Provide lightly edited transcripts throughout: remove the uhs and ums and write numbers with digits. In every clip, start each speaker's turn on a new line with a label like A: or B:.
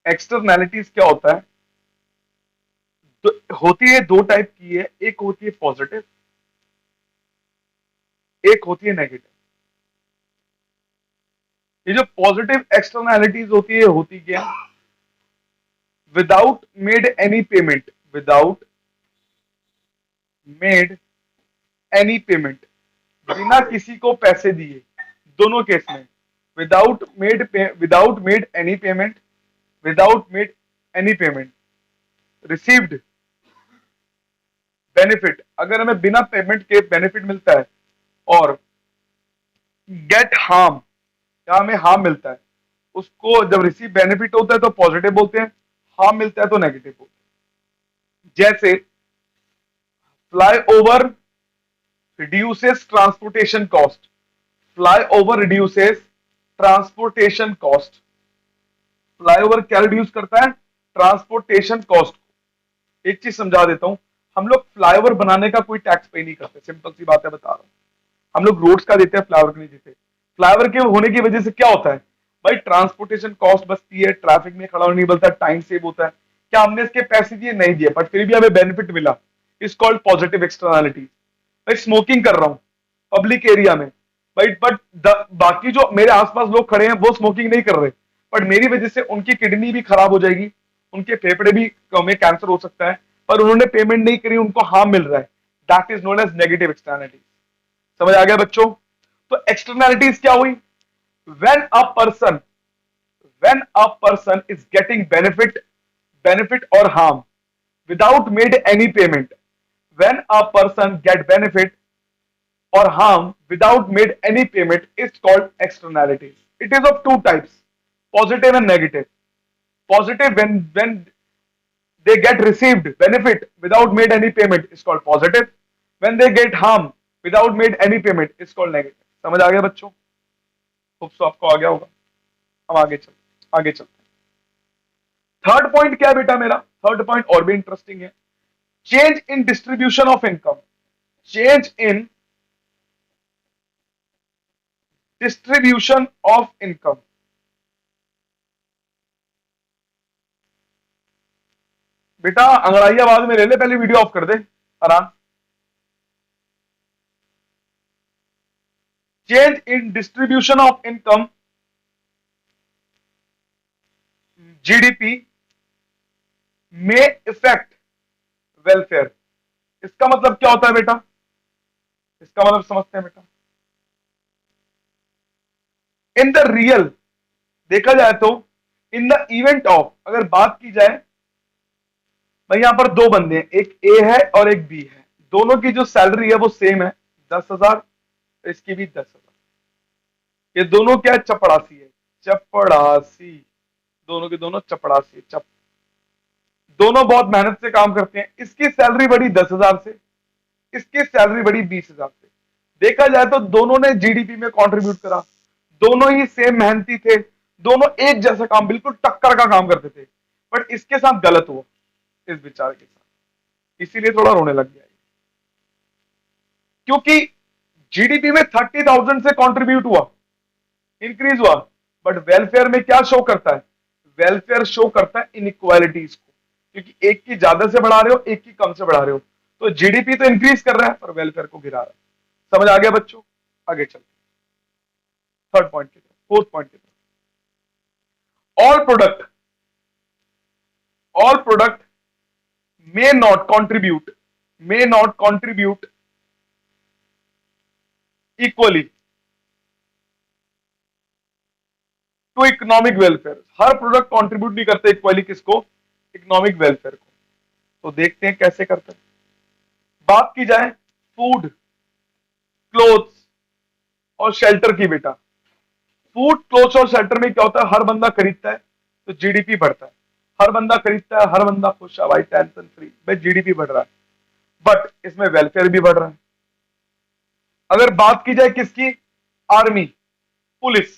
A: Externalities क्या होता है, तो होती है दो टाइप की है, एक होती है पॉजिटिव, एक होती है नेगेटिव। ये जो पॉजिटिव एक्सटर्नैलिटीज होती क्या, without made any payment, without made any payment, बिना किसी को पैसे दिए, दोनों केस में, without made any payment, without made any payment, received benefit, अगर हमें बिना पेमेंट के बेनिफिट मिलता है, और गेट हार्म, क्या हमें हार्म मिलता है, उसको जब रिसीव बेनिफिट होता है तो पॉजिटिव बोलते हैं, हार्म मिलता है तो नेगेटिव बोलते हैं। जैसे fly over reduces transportation cost, fly over reduces transportation cost, flyover क्या रिड्यूस करता है, ट्रांसपोर्टेशन कॉस्ट। एक चीज समझा देता हूं, हम लोग फ्लाईओवर बनाने का कोई टैक्स पे नहीं करते, सिंपल सी बात है बता रहा हूं, हम लोग रोड्स का देते हैं, फ्लाईओवर का नहीं देते। फ्लाईओवर के होने की वजह से क्या होता है भाई, ट्रांसपोर्टेशन कॉस्ट बचती है, ट्रैफिक में खड़ा नहीं बनता, टाइम सेव होता है। क्या हमने इसके पैसे दिए, नहीं दिए, बट फिर भी हमें बेनिफिट मिला, इज कॉल्ड पॉजिटिव एक्सटर्नैलिटी। भाई स्मोकिंग कर रहा हूं पब्लिक एरिया में भाई, बट बाकी जो मेरे आसपास लोग खड़े हैं वो स्मोकिंग नहीं कर रहे, बट मेरी वजह से उनकी किडनी भी खराब हो जाएगी, उनके फेफड़े भी में कैंसर हो सकता है, पर उन्होंने पेमेंट नहीं करी, उनको हार्म मिल रहा है, that is known as negative externality. समझ आ गया बच्चों। तो एक्सटर्नैलिटीज क्या हुई, when a person, when a person is getting benefit or harm without made any payment, when a person get benefit or harm without made any payment is called externalities. It is of two types, positive and negative. Positive, when they get received benefit without made any payment is called positive, when they get harm without made any payment is called negative. समझ आ गया बच्चों, hope so आपको आ गया होगा। हम आगे चलते हैं। थर्ड पॉइंट क्या है बेटा मेरा, थर्ड पॉइंट और भी इंटरेस्टिंग है, change in distribution of income, change in distribution of income. बेटा अंग्रेजी आवाज में ले ले, पहले वीडियो ऑफ कर दे आराम। Change in distribution of income, GDP में इफेक्ट वेलफेयर। इसका मतलब क्या होता है बेटा, इसका मतलब समझते हैं बेटा। इन द रियल, देखा जाए तो इन द इवेंट ऑफ, अगर बात की जाए भाई, यहां पर दो बंदे हैं, एक ए है और एक बी है, दोनों की जो सैलरी है वो सेम है 10,000, इसकी भी 10,000, ये दोनों क्या है, चपड़ासी है, चपड़ासी, दोनों के दोनों चपड़ासी, दोनों बहुत मेहनत से काम करते हैं, इसकी सैलरी बढ़ी 10,000 से, इसकी सैलरी बढ़ी 20,000 से। देखा जाए तो दोनों ने जीडीपी में कंट्रीब्यूट करा, दोनों ही सेम मेहनती थे, दोनों एक जैसा काम, बिल्कुल टक्कर का काम करते थे, बट इसके साथ गलत हुआ, इस बेचारे के साथ, इसीलिए थोड़ा रोने लग गया, क्योंकि जीडीपी में 30,000 से कंट्रीब्यूट हुआ, इंक्रीज हुआ, बट वेलफेयर में क्या शो करता है, वेलफेयर शो करता है इनइक्वालिटीज को, क्योंकि एक की ज्यादा से बढ़ा रहे हो, एक की कम से बढ़ा रहे हो, तो जीडीपी तो इंक्रीज कर रहा है पर वेलफेयर को गिरा रहा है। समझ आ गया बच्चों, आगे चलते थर्ड पॉइंट की तरफ, फोर्थ पॉइंट की तरफ। all product may not contribute equally to economic welfare. हर प्रोडक्ट कंट्रीब्यूट नहीं करते इक्वली, किसको, इकोनॉमिक वेलफेयर को। तो देखते हैं कैसे करते हैं। बात की जाए फूड, क्लोथ्स और शेल्टर की बेटा, फूड क्लोथ्स और शेल्टर में क्या होता है, हर बंदा खरीदता है तो जीडीपी बढ़ता है, हर बंदा खरीदता है, हर बंदा खुश है भाई, टेंशन फ्री, भाई जीडीपी बढ़ रहा है, बट इसमें वेलफेयर भी बढ़ रहा है। अगर बात की जाए किसकी, आर्मी, पुलिस,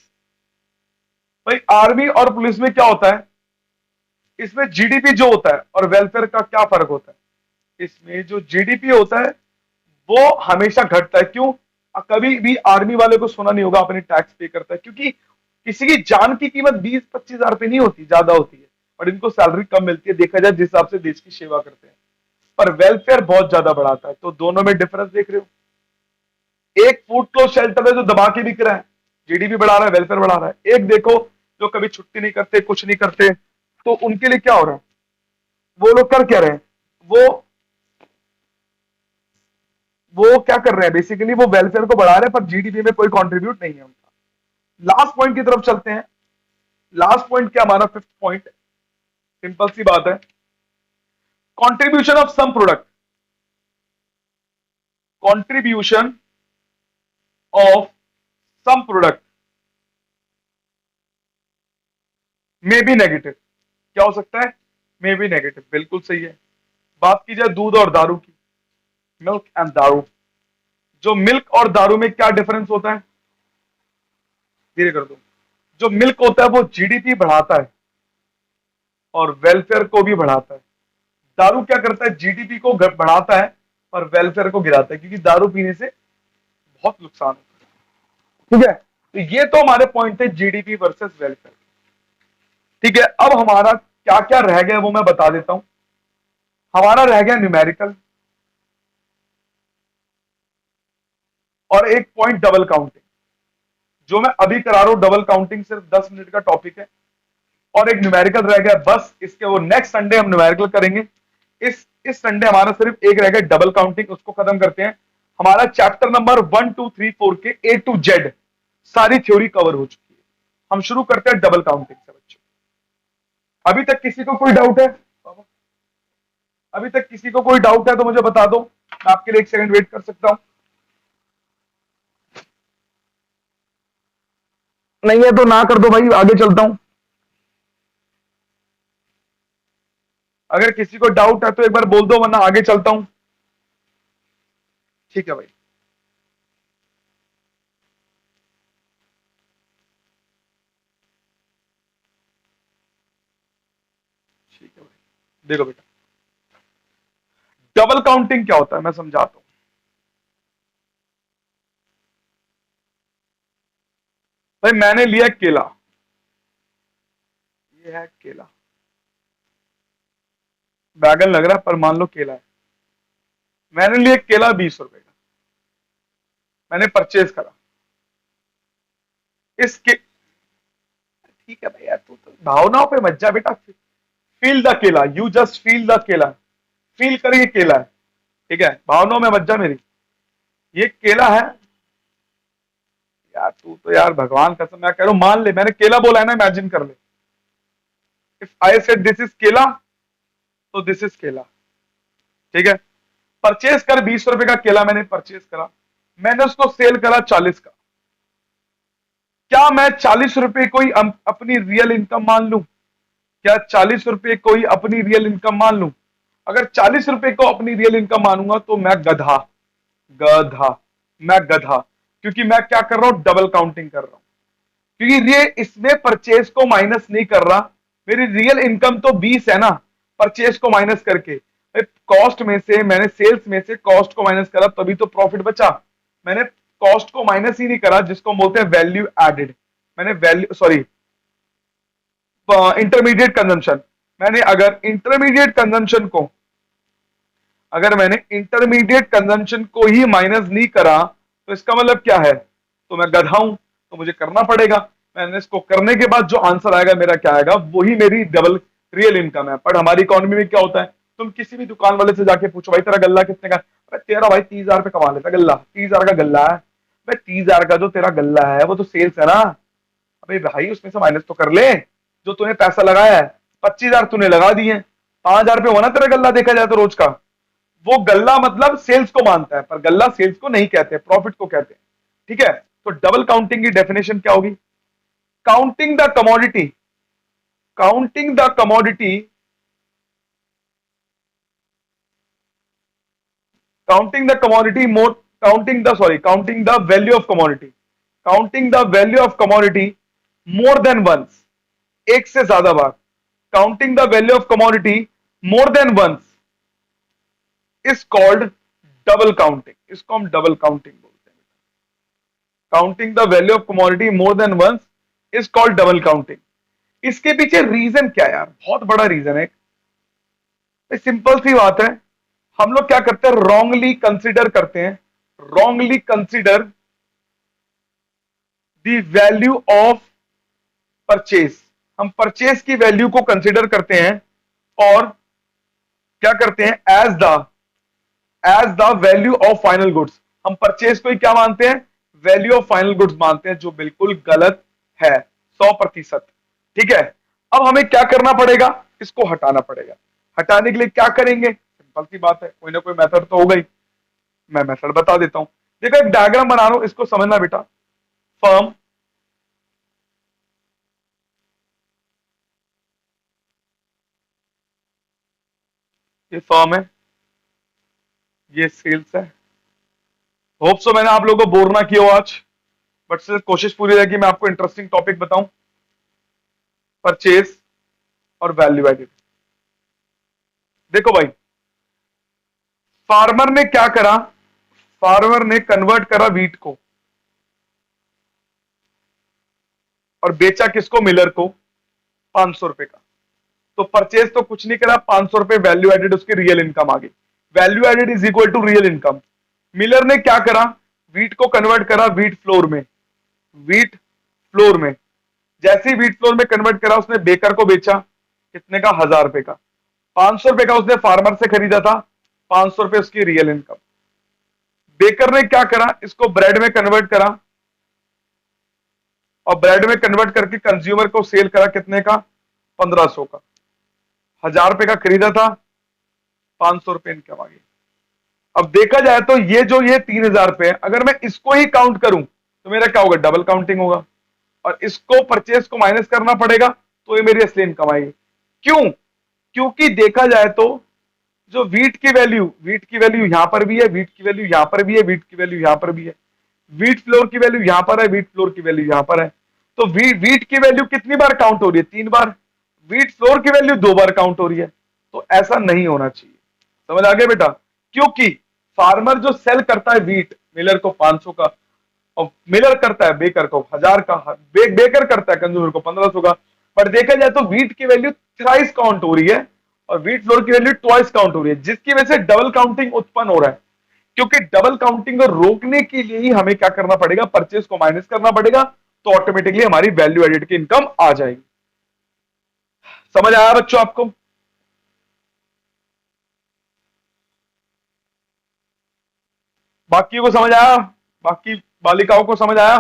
A: भाई आर्मी और पुलिस में क्या होता है, इसमें जीडीपी जो होता है और वेलफेयर का क्या फर्क होता है, इसमें जो जीडीपी होता है वो हमेशा घटता है। क्यों, कभी भी आर्मी वाले को सुना नहीं होगा अपने टैक्स पे करता है, क्योंकि किसी की जान की कीमत 20-25 हजार रुपए नहीं होती, ज्यादा होती है, और इनको सैलरी कम मिलती है, देखा जाए जिस हिसाब से देश की सेवा करते हैं, पर वेलफेयर बहुत ज्यादा बढ़ाता है। तो दोनों में डिफरेंस देख रहे हो। एक फूड क्लोज शेल्टर है जो दबा के बिक रहा है, जीडीपी बढ़ा रहा है, वेलफेयर बढ़ा रहा है। एक देखो जो कभी छुट्टी नहीं करते, कुछ नहीं करते, तो उनके लिए क्या हो रहा है, वो लोग कर क्या रहे हैं, वो क्या कर रहे हैं, बेसिकली वो वेलफेयर को बढ़ा रहे हैं पर जीडीपी में कोई कंट्रीब्यूट नहीं है उनका। लास्ट पॉइंट की तरफ चलते हैं। लास्ट पॉइंट क्या हमारा, फिफ्थ पॉइंट, सिंपल सी बात है, contribution of some product, contribution of some product में बी नेगेटिव। क्या हो सकता है, में बी नेगेटिव, बिल्कुल सही है। बात की जाए दूध और दारू की, मिल्क एंड दारू, जो मिल्क और दारू में क्या डिफरेंस होता है, धीरे कर दो। जो मिल्क होता है वो जीडीपी बढ़ाता है और वेलफेयर को भी बढ़ाता है। दारू क्या करता है, जीडीपी को बढ़ाता है और वेलफेयर को गिराता है, क्योंकि दारू पीने से बहुत नुकसान होता है। ठीक है, तो ये तो हमारे पॉइंट थे जीडीपी वर्सेस वेलफेयर। ठीक है, अब हमारा क्या क्या रह गया वो मैं बता देता हूं। हमारा रह गया न्यूमेरिकल, और एक पॉइंट डबल काउंटिंग, जो मैं अभी करा रहा हूं। डबल काउंटिंग सिर्फ 10 मिनट का टॉपिक है, और एक न्यूमेरिकल रह गया बस। इसके वो नेक्स्ट संडे हम न्यूमेरिकल करेंगे। इस संडे हमारा सिर्फ एक रह गया डबल काउंटिंग, उसको खत्म करते हैं। हमारा चैप्टर नंबर 1 2 3 4 के A to Z सारी थ्योरी कवर हो चुकी है। हम शुरू करते हैं डबल काउंटिंग से बच्चों। अभी तक किसी को कोई डाउट है, अभी तक किसी को कोई डाउट है तो मुझे बता दो, मैं आपके लिए एक सेकंड वेट कर सकता हूं। नहीं है तो ना कर दो भाई, आगे चलता हूं। अगर किसी को डाउट है तो एक बार बोल दो, वरना आगे चलता हूं। ठीक है भाई, ठीक है भाई। देखो बेटा, डबल काउंटिंग क्या होता है मैं समझाता हूं। भाई मैंने लिया केला, ये है केला, बैगन लग रहा है पर मान लो केला है। मैंने लिया केला 20 रुपए का, मैंने परचेज करा इसके। ठीक है भाई यार, तू तो भावनाओं पे मत जा बेटा। फील द केला, यू जस्ट फील द केला, फील करिए केला है। ठीक है, भावनाओं में मत जा मेरी। ये केला है यार, तू तो यार भगवान कसम, मैं कह रहा हूं मान ले, मैंने केला बोला है ना, इमेजिन कर ले। If I said this is केला, तो दिस इज केला। ठीक है, परचेज कर 20 रुपए का केला मैंने परचेज करा, मैंने उसको सेल करा 40 का। क्या मैं 40 रुपए को ही अपनी रियल इनकम मान लूं? क्या 40 रुपए को ही अपनी रियल इनकम मान लूं? अगर 40 रुपए को अपनी रियल इनकम मानूंगा तो मैं गधा, गधा, मैं गधा। क्योंकि मैं क्या कर रहा हूं, डबल काउंटिंग कर रहा हूं। क्योंकि ये इसमें परचेज को माइनस नहीं कर रहा, मेरी रियल इनकम तो 20 है ना, परचेज को माइनस करके। कॉस्ट में से मैंने, सेल्स में से कॉस्ट को माइनस करा, तभी तो प्रॉफिट बचा। मैंने कॉस्ट को माइनस ही नहीं करा, जिसको हम बोलते हैं वैल्यू एडेड। मैंने वैल्यू, सॉरी, इंटरमीडिएट कंजम्पशन, मैंने अगर इंटरमीडिएट कंजम्पशन को, अगर मैंने इंटरमीडिएट कंजम्पशन को ही माइनस नहीं करा, तो इसका मतलब क्या है, तो मैं गधा हूं, तो मुझे करना पड़ेगा। मैंने इसको करने के बाद जो आंसर आएगा मेरा क्या आएगा, वही मेरी डबल रियल इनकम है। पर हमारी इकोनॉमी में क्या होता है, तुम किसी भी दुकान वाले से जाके पूछो भाई तेरा गल्ला कितने का, अरे तेरा भाई 30,000 रुपये कमा लेता गल्ला, 30,000 का गल्ला है। भाई 30,000 का जो तेरा गल्ला है वो तो सेल्स है ना, अबे भाई उसमें से माइनस तो कर ले। जो तूने पैसा लगाया है 25,000 तूने लगा दिए, 5,000 रुपये होना तेरा गल्ला, देखा जाए तो रोज का। वो गल्ला मतलब सेल्स को मानता है, पर गल्ला सेल्स को नहीं कहते, प्रॉफिट को कहते हैं। ठीक है, तो डबल काउंटिंग की डेफिनेशन क्या होगी, counting the commodity, counting the commodity, counting the commodity more, counting the, sorry, counting the value of commodity, counting the value of commodity more than once, एक से ज्यादा बार, counting the value of commodity more than once is called double counting. इसको हम double counting बोलते हैं। Counting the value of commodity more than once is called double counting. इसके पीछे रीजन क्या है यार, बहुत बड़ा रीजन है। सिंपल सी बात है, हम लोग क्या करते हैं, रॉन्गली कंसिडर करते हैं, wrongly consider the value of purchase. हम परचेज की वैल्यू को कंसिडर करते हैं और क्या करते हैं, as the value of final goods. हम परचेज को ही क्या मानते हैं, वैल्यू ऑफ फाइनल गुड्स मानते हैं, जो बिल्कुल गलत है 100%। ठीक है, अब हमें क्या करना पड़ेगा, इसको हटाना पड़ेगा। हटाने के लिए क्या करेंगे, सिंपल सी बात है, कोई ना कोई मेथड तो होगा ही। मैं मेथड बता देता हूं। देखो एक डायग्राम बना रहा हूं, इसको समझना बेटा। फर्म, ये फर्म है, ये सेल्स है। होप सो मैंने आप लोगों को बोर ना किया हो आज, बट सिर्फ कोशिश पूरी रहे कि मैं आपको इंटरेस्टिंग टॉपिक बताऊं। परचेज और वैल्यू एडेड। देखो भाई, फार्मर ने क्या करा, फार्मर ने कन्वर्ट करा वीट को और बेचा किसको, मिलर को, 500 रुपए का। तो परचेज तो कुछ नहीं करा, 500 रुपए वैल्यू एडेड, उसकी रियल इनकम आ गई। Value added is equal to real income. Miller ने क्या करा, वीट को कन्वर्ट करा वीट फ्लोर में, वीट फ्लोर में। जैसे ही वीट फ्लोर में कन्वर्ट करा, उसने बेकर को बेचा कितने का, 1000 रुपए का। 500 रुपए का उसने फार्मर से खरीदा था, 500 रुपए उसकी रियल इनकम। बेकर ने क्या करा, इसको ब्रेड में कन्वर्ट करा और ब्रेड में कन्वर्ट करके कंज्यूमर को सेल करा कितने का, 1500 का। 1000 रुपए का खरीदा था, 500 रुपए इनकम आ गई। अब देखा जाए तो ये 3000 रुपए है, अगर मैं इसको ही काउंट करूं तो मेरा क्या होगा, डबल काउंटिंग होगा, और इसको परचेज को माइनस करना पड़ेगा, तो ये मेरी असली इनकम आएगी। क्यों, क्योंकि देखा जाए तो जो वीट की वैल्यू यहां पर भी है, वीट की वैल्यू यहां पर भी है, वीट की वैल्यू यहां पर भी है, वीट फ्लोर की वैल्यू यहां पर है, वीट फ्लोर की वैल्यू यहां पर है। तो वीट की वैल्यू कितनी बार काउंट हो रही है, 3 बार। वीट फ्लोर की वैल्यू 2 बार काउंट हो रही है। तो ऐसा नहीं होना चाहिए, समझ आ गया बेटा। क्योंकि फार्मर जो सेल करता है वीट मिलर को 500 का, और मिलर करता है बेकर को 1000 का, बेकर करता है कंज्यूमर को 1500 का। पर देखा जाए तो वीट की वैल्यू थ्राइस काउंट हो रही है और वीट फ्लोर की वैल्यू ट्वाइस काउंट हो रही है, जिसकी वजह से डबल काउंटिंग उत्पन्न हो रहा है। क्योंकि डबल काउंटिंग को रोकने के लिए ही हमें क्या करना पड़ेगा, परचेज को माइनस करना पड़ेगा, तो ऑटोमेटिकली हमारी वैल्यू एडेड की इनकम आ जाएगी। समझ आया बच्चों आपको। बाकी को समझ आया, बाकी बालिकाओं को समझ आया,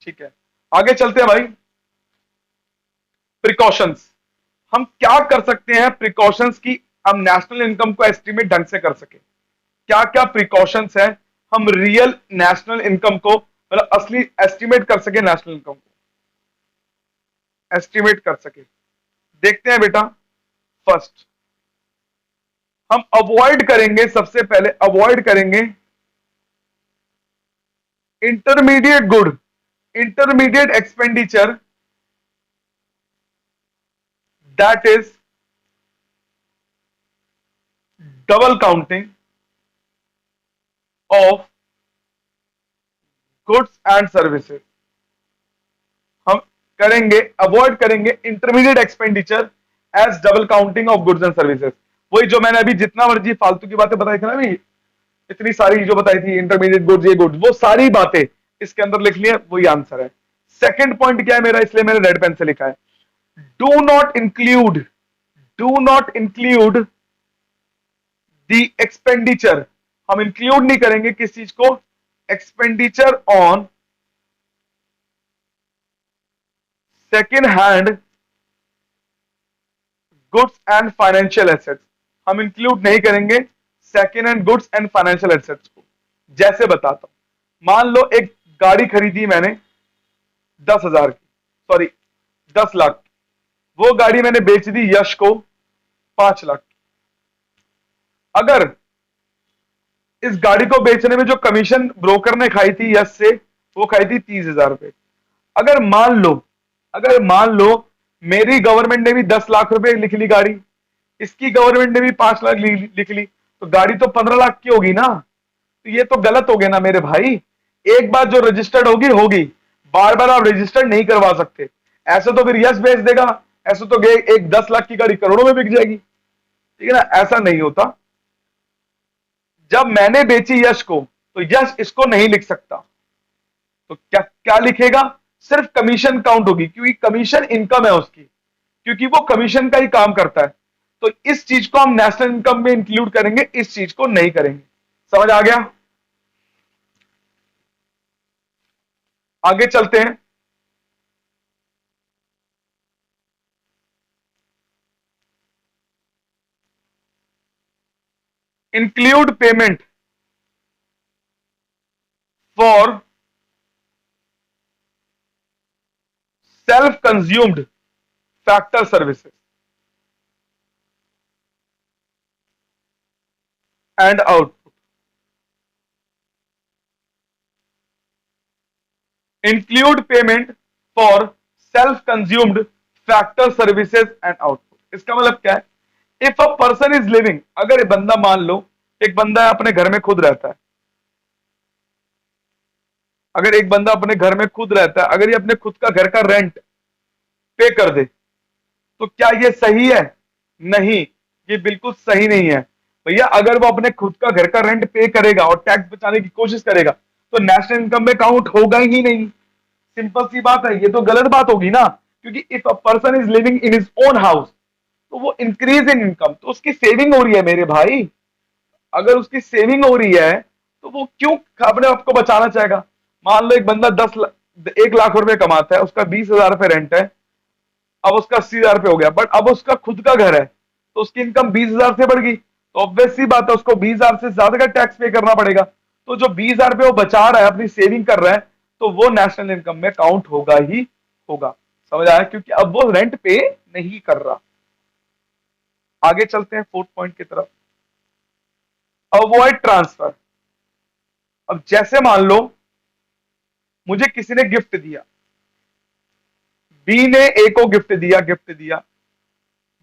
A: ठीक है। आगे चलते हैं भाई। प्रिकॉशंस, हम क्या कर सकते हैं प्रिकॉशंस की, हम नेशनल इनकम को एस्टिमेट ढंग से कर सके। क्या क्या प्रिकॉशंस है, हम रियल नेशनल इनकम को, मतलब असली एस्टिमेट कर सके, नेशनल इनकम को एस्टिमेट कर सके। देखते हैं बेटा। फर्स्ट हम अवॉइड करेंगे, सबसे पहले अवॉइड करेंगे intermediate good, intermediate expenditure that is double counting of goods and services. हम करेंगे, अवॉइड करेंगे intermediate expenditure as double counting of goods and services. वही जो मैंने अभी जितना मर्जी फालतू की बातें बताई थी ना, अभी इतनी सारी जो बताई थी, इंटरमीडिएट गुड्स, ये गुड्स, वो सारी बातें इसके अंदर लिख ली है, वही आंसर है। सेकंड पॉइंट क्या है मेरा, इसलिए मैंने रेड पेन से लिखा है, do not include, do not include the expenditure. हम इंक्लूड नहीं करेंगे किस चीज को, expenditure on second hand goods and financial assets. हम इंक्लूड नहीं करेंगे second hand goods and financial assets को। जैसे बताता हूं, मान लो एक गाड़ी खरीदी मैंने 10,000 की, सॉरी 10 लाख की, वो गाड़ी मैंने बेच दी यश को 5 लाख की। अगर इस गाड़ी को बेचने में जो कमीशन ब्रोकर ने खाई थी यश से, वो खाई थी 30,000 रुपए। अगर मान लो मेरी गवर्नमेंट ने भी 10 लाख रुपए लिख ली गाड़ी, इसकी गवर्नमेंट ने भी 5 लाख लिख ली, तो गाड़ी तो 15 लाख की होगी ना। तो ये तो गलत हो गया ना मेरे भाई। एक बात जो रजिस्टर्ड होगी होगी, बार बार आप रजिस्टर नहीं करवा सकते। ऐसे तो फिर यस भेज देगा, ऐसे तो एक 10 लाख की गाड़ी करोड़ों में बिक जाएगी, ठीक है ना, ऐसा नहीं होता। जब मैंने बेची यश को, तो यश इसको नहीं लिख सकता, तो क्या क्या लिखेगा, सिर्फ कमीशन काउंट होगी, क्योंकि कमीशन इनकम है उसकी, क्योंकि वो कमीशन का ही काम करता है। तो इस चीज को हम नेशनल इनकम में इंक्लूड करेंगे, इस चीज को नहीं करेंगे। समझ आ गया? आगे चलते हैं। Include payment for self consumed factor services and output. Include payment for self consumed factor services and output. इसका मतलब क्या है, if a person is living, अगर एक बंदा, मान लो एक बंदा अपने घर में खुद रहता है, अगर एक बंदा अपने घर में खुद रहता है, अगर ये अपने खुद का घर का रेंट पे कर दे, तो क्या ये सही है? नहीं, ये बिल्कुल सही नहीं है भैया। अगर वो अपने खुद का घर का रेंट पे करेगा और टैक्स बचाने की कोशिश करेगा, तो नेशनल इनकम में काउंट होगा ही नहीं। सिंपल सी बात है, ये तो गलत बात होगी ना, क्योंकि if a person is living in his own house, तो वो इंक्रीज इन इनकम, तो उसकी सेविंग हो रही है मेरे भाई। अगर उसकी सेविंग हो रही है, तो वो क्यों अपने आप को बचाना चाहेगा? मान लो एक बंदा 1 लाख रुपए कमाता है, उसका 20,000 रुपए रेंट है, अब उसका 80,000 रुपए हो गया, बट अब उसका खुद का घर है, तो उसकी इनकम 20,000 से बढ़ गई, तो ऑब्वियस सी बात है उसको 20,000 से ज्यादा का टैक्स पे करना पड़ेगा। तो जो 20,000 रुपए वो बचा रहा है, अपनी सेविंग कर रहा है, तो वो नेशनल इनकम में काउंट होगा ही होगा। समझ आया? क्योंकि अब वो रेंट पे नहीं कर रहा। आगे चलते हैं फोर्थ पॉइंट की तरफ, अवॉइड ट्रांसफर। अब जैसे मान लो मुझे किसी ने गिफ्ट दिया, बी ने ए को गिफ्ट दिया,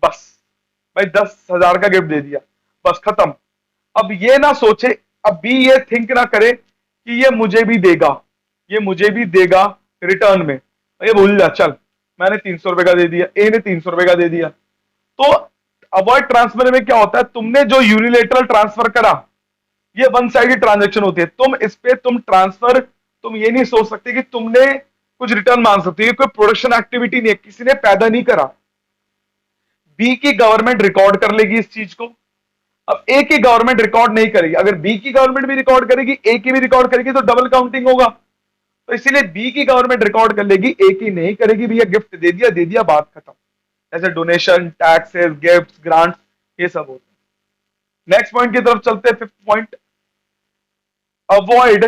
A: बस भाई 10,000 का गिफ्ट दे दिया, बस खत्म। अब ये ना सोचे, अब बी ये थिंक ना करे कि ये मुझे भी देगा, ये मुझे भी देगा रिटर्न में, ये भूल जा, चल मैंने 300 रुपए का दे दिया, ए ने 300 रुपए का दे दिया। तो अवॉइड ट्रांसफर में क्या होता है, तुमने जो यूनिलेटरल ट्रांसफर करा, ये वन साइडेड ट्रांजेक्शन होती है। तुम इस पे तुम ट्रांसफर, तुम ये नहीं सोच सकते कि तुमने कुछ रिटर्न मांग सकते, ये कोई प्रोडक्शन एक्टिविटी नहीं है, किसी ने पैदा नहीं करा। बी की गवर्नमेंट रिकॉर्ड कर लेगी इस चीज को। अब ए की गवर्नमेंट रिकॉर्ड नहीं करेगी, अगर बी की गवर्नमेंट भी रिकॉर्ड करेगी, ए की भी रिकॉर्ड करेगी, तो डबल काउंटिंग होगा। तो इसीलिए बी की गवर्नमेंट रिकॉर्ड कर लेगी, ए की नहीं करेगी, भैया गिफ्ट दे दिया बात खत्म। जैसे डोनेशन, टैक्सेस, गिफ्ट, ग्रांट्स, ये सब होते हैं। नेक्स्ट पॉइंट की तरफ चलते हैं, fifth point, avoid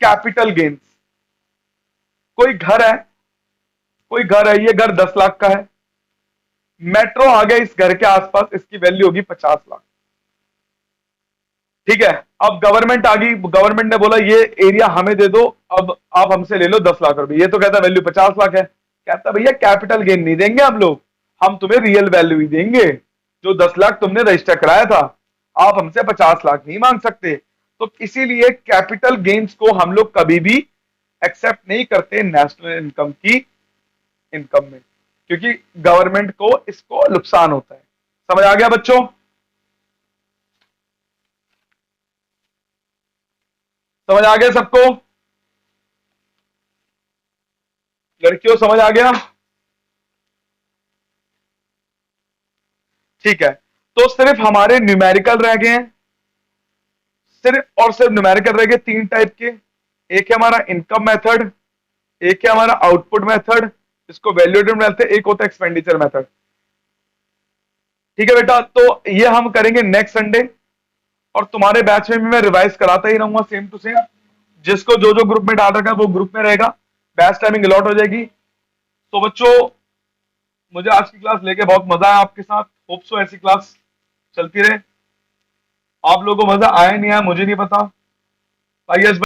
A: capital gains. कोई घर है, कोई घर है, ये घर 10 लाख का है, मेट्रो आ गया इस घर के आसपास, इसकी वैल्यू होगी 50 लाख। ठीक है, अब गवर्नमेंट आ गई, गवर्नमेंट ने बोला ये एरिया हमें दे दो, अब आप हमसे ले लो 10 लाख रुपए। ये तो कहता वैल्यू 50 लाख है, कहता भैया कैपिटल गेन नहीं देंगे हम लोग, हम तुम्हें रियल वैल्यू ही देंगे, जो 10 लाख तुमने रजिस्टर कराया था, आप हमसे 50 लाख नहीं मांग सकते। तो इसीलिए कैपिटल गेन्स को हम लोग कभी भी एक्सेप्ट नहीं करते नेशनल इनकम की इनकम में, क्योंकि गवर्नमेंट को इसको नुकसान होता है। समझ आ गया बच्चों? समझ आ गया सबको? लड़कियों समझ आ गया? ठीक है, तो सिर्फ हमारे न्यूमेरिकल रह गए हैं, सिर्फ और सिर्फ न्यूमेरिकल रह गए 3 टाइप के। एक है हमारा इनकम मेथड, एक है हमारा आउटपुट मेथड, इसको वैल्यूएटेड बोलते हैं, एक होता है एक्सपेंडिचर मेथड। ठीक है बेटा, तो ये हम करेंगे नेक्स्ट संडे, और तुम्हारे बैच में भी मैं रिवाइज कराता ही रहूंगा सेम टू सेम। जिसको जो जो ग्रुप में डाल रखा है वो ग्रुप में रहेगा, बैच टाइमिंग अलॉट हो जाएगी। तो बच्चों, मुझे आज की क्लास लेके बहुत मजा आया आपके साथ, होप सो ऐसी क्लास चलती रहे। आप लोगों को मजा आया नहीं आया मुझे नहीं पता, आइए